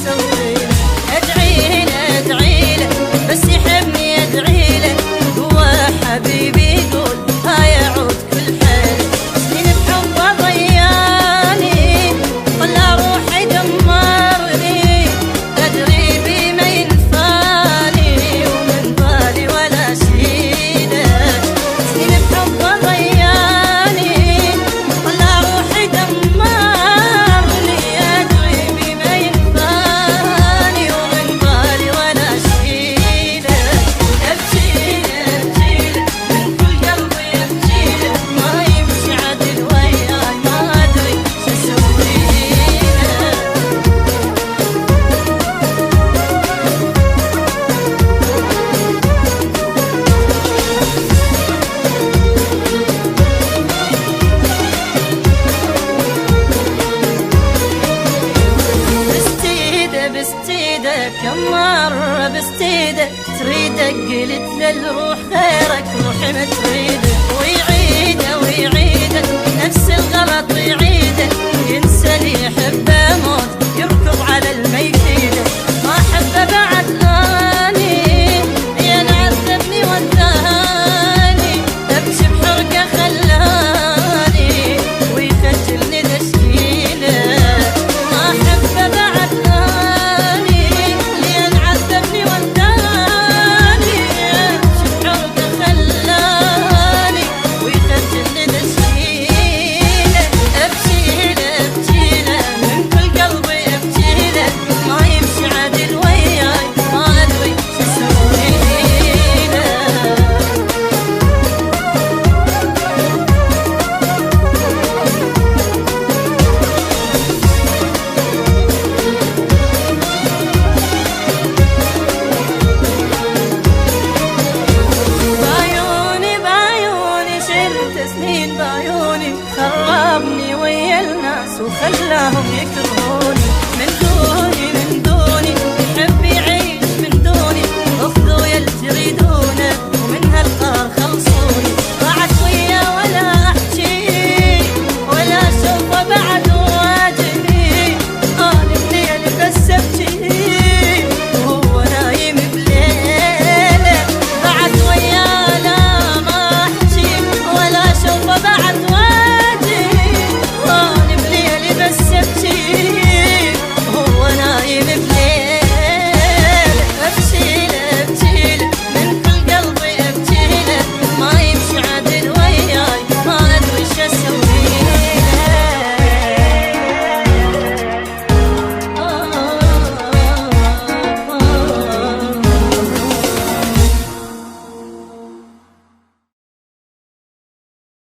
اسويله؟ ادعيله ادعيله بس يحبني ادعيله، هو حبيبي يقول ها يعود كل حيل. سنين بحبه ضياني طلع روحي دمرني، ادري بي ما ينفاني ومن بالي ولا شيله. سنين بحبه ضياني طلع روحي دمرني، ادري بي ما ينفاني ومن بالي ولا شيله. ابجيله ابجيله من كل قلبي ابجيله، ما يمشي عدل وياي ما ادري شو اسويله. بستيده كم مرة بستيده، تريدك قلت للروح غيرك روحي ما تريده.